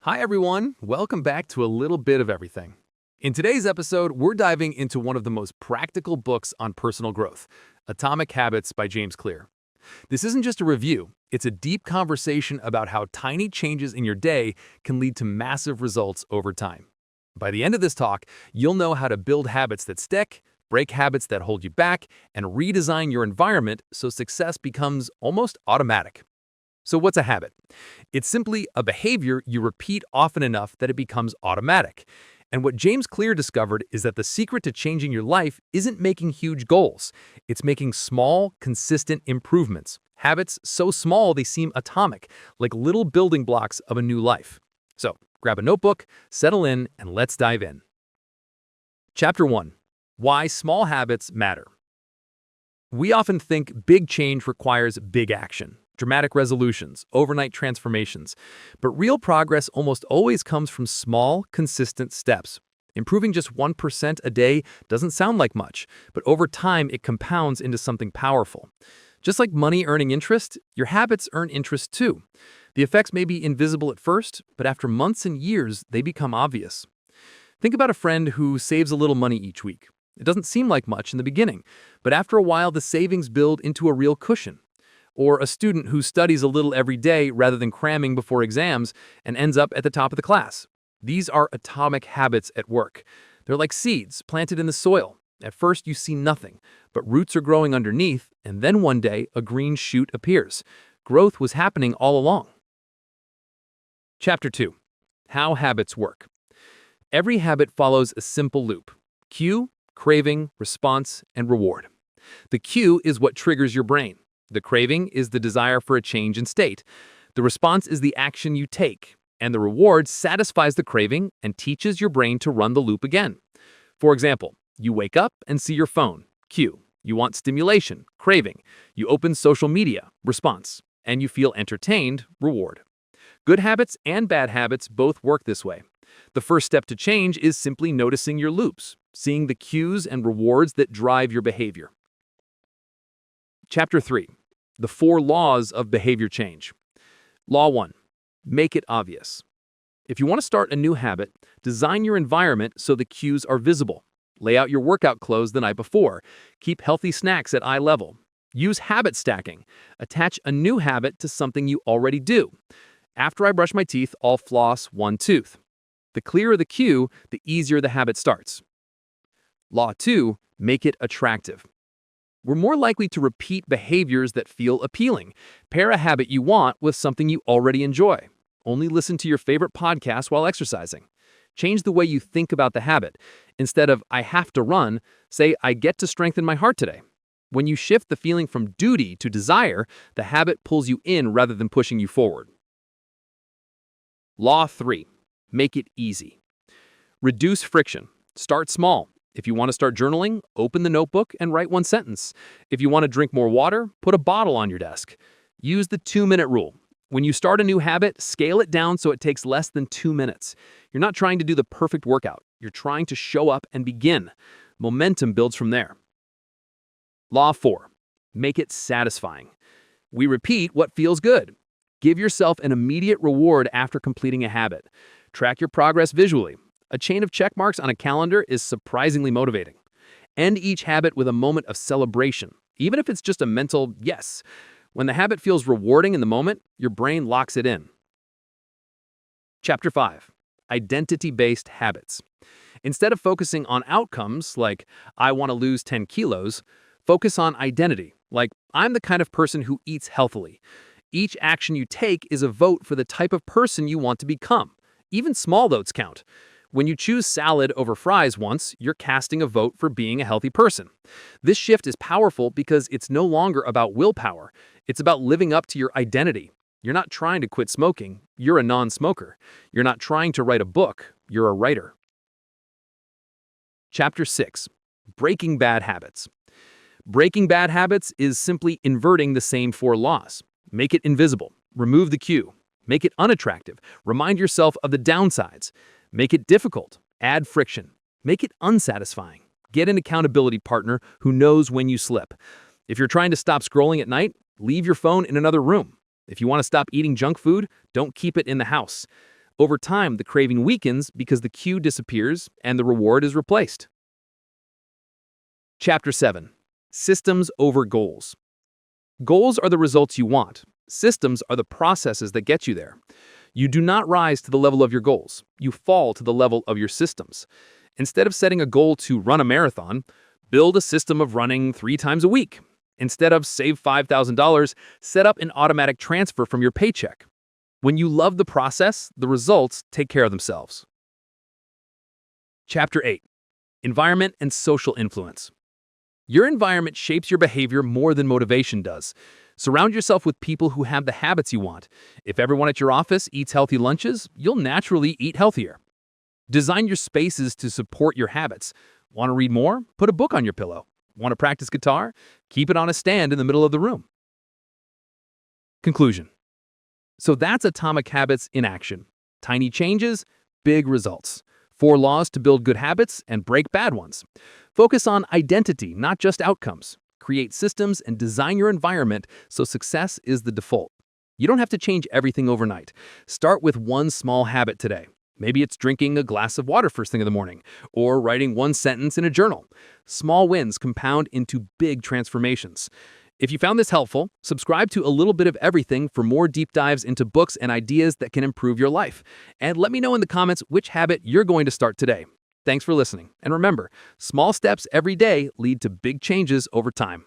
Hi everyone, welcome back to A Little Bit of Everything. In today's episode, we're diving into one of the most practical books on personal growth, Atomic Habits by James Clear. This isn't just a review, it's a deep conversation about how tiny changes in your day can lead to massive results over time. By the end of this talk, you'll know how to build habits that stick, break habits that hold you back, and redesign your environment so success becomes almost automatic. So what's a habit? It's simply a behavior you repeat often enough that it becomes automatic. And what James Clear discovered is that the secret to changing your life isn't making huge goals. It's making small, consistent improvements. Habits so small they seem atomic, like little building blocks of a new life. So grab a notebook, settle in, and let's dive in. Chapter 1. Why Small Habits Matter. We often think big change requires big action. Dramatic resolutions, overnight transformations. But real progress almost always comes from small, consistent steps. Improving just 1% a day doesn't sound like much, but over time it compounds into something powerful. Just like money earning interest, your habits earn interest too. The effects may be invisible at first, but after months and years, they become obvious. Think about a friend who saves a little money each week. It doesn't seem like much in the beginning, but after a while the savings build into a real cushion. Or a student who studies a little every day rather than cramming before exams and ends up at the top of the class. These are atomic habits at work. They're like seeds planted in the soil. At first you see nothing, but roots are growing underneath, and then one day a green shoot appears. Growth was happening all along. Chapter 2. How Habits Work. Every habit follows a simple loop: cue, craving, response, and reward. The cue is what triggers your brain. The craving is the desire for a change in state. The response is the action you take, and the reward satisfies the craving and teaches your brain to run the loop again. For example, you wake up and see your phone, cue. You want stimulation, craving. You open social media, response. And you feel entertained, reward. Good habits and bad habits both work this way. The first step to change is simply noticing your loops, seeing the cues and rewards that drive your behavior. Chapter 3. The 4 laws of behavior change. Law 1. Make it obvious. If you want to start a new habit, design your environment so the cues are visible. Lay out your workout clothes the night before. Keep healthy snacks at eye level. Use habit stacking. Attach a new habit to something you already do. After I brush my teeth, I'll floss one tooth. The clearer the cue, the easier the habit starts. Law 2. Make it attractive. We're more likely to repeat behaviors that feel appealing. Pair a habit you want with something you already enjoy. Only listen to your favorite podcast while exercising. Change the way you think about the habit. Instead of "I have to run," say "I get to strengthen my heart today." When you shift the feeling from duty to desire, the habit pulls you in rather than pushing you forward. Law 3. Make it easy. Reduce friction. Start small. If you want to start journaling, open the notebook and write one sentence. If you want to drink more water, put a bottle on your desk. Use the 2-minute rule. When you start a new habit, scale it down so it takes less than 2 minutes. You're not trying to do the perfect workout. You're trying to show up and begin. Momentum builds from there. Law 4. Make it satisfying. We repeat what feels good. Give yourself an immediate reward after completing a habit. Track your progress visually. A chain of check marks on a calendar is surprisingly motivating. End each habit with a moment of celebration, even if it's just a mental yes. When the habit feels rewarding in the moment, your brain locks it in. Chapter 5. Identity-based habits. Instead of focusing on outcomes, like "I want to lose 10 kilos, focus on identity, like "I'm the kind of person who eats healthily." Each action you take is a vote for the type of person you want to become. Even small votes count. When you choose salad over fries once, you're casting a vote for being a healthy person. This shift is powerful because it's no longer about willpower. It's about living up to your identity. You're not trying to quit smoking. You're a non-smoker. You're not trying to write a book. You're a writer. Chapter 6. Breaking bad habits. Breaking bad habits is simply inverting the same 4 laws. Make it invisible. Remove the cue. Make it unattractive. Remind yourself of the downsides. Make it difficult. Add friction. Make it unsatisfying. Get an accountability partner who knows when you slip. If you're trying to stop scrolling at night, leave your phone in another room. If you want to stop eating junk food, don't keep it in the house. Over time, the craving weakens because the cue disappears and the reward is replaced. Chapter 7. Systems over goals. Goals are the results you want. Systems are the processes that get you there. You do not rise to the level of your goals. You fall to the level of your systems. Instead of setting a goal to run a marathon, build a system of running 3 times a week. Instead of save $5,000, set up an automatic transfer from your paycheck. When you love the process, the results take care of themselves. Chapter 8. Environment and social influence. Your environment shapes your behavior more than motivation does. Surround yourself with people who have the habits you want. If everyone at your office eats healthy lunches, you'll naturally eat healthier. Design your spaces to support your habits. Want to read more? Put a book on your pillow. Want to practice guitar? Keep it on a stand in the middle of the room. Conclusion. So that's Atomic Habits in action. Tiny changes, big results. 4 laws to build good habits and break bad ones. Focus on identity, not just outcomes. Create systems and design your environment so success is the default. You don't have to change everything overnight. Start with one small habit today. Maybe it's drinking a glass of water first thing in the morning, or writing 1 sentence in a journal. Small wins compound into big transformations. If you found this helpful, subscribe to A Little Bit of Everything for more deep dives into books and ideas that can improve your life. And let me know in the comments which habit you're going to start today. Thanks for listening. And remember, small steps every day lead to big changes over time.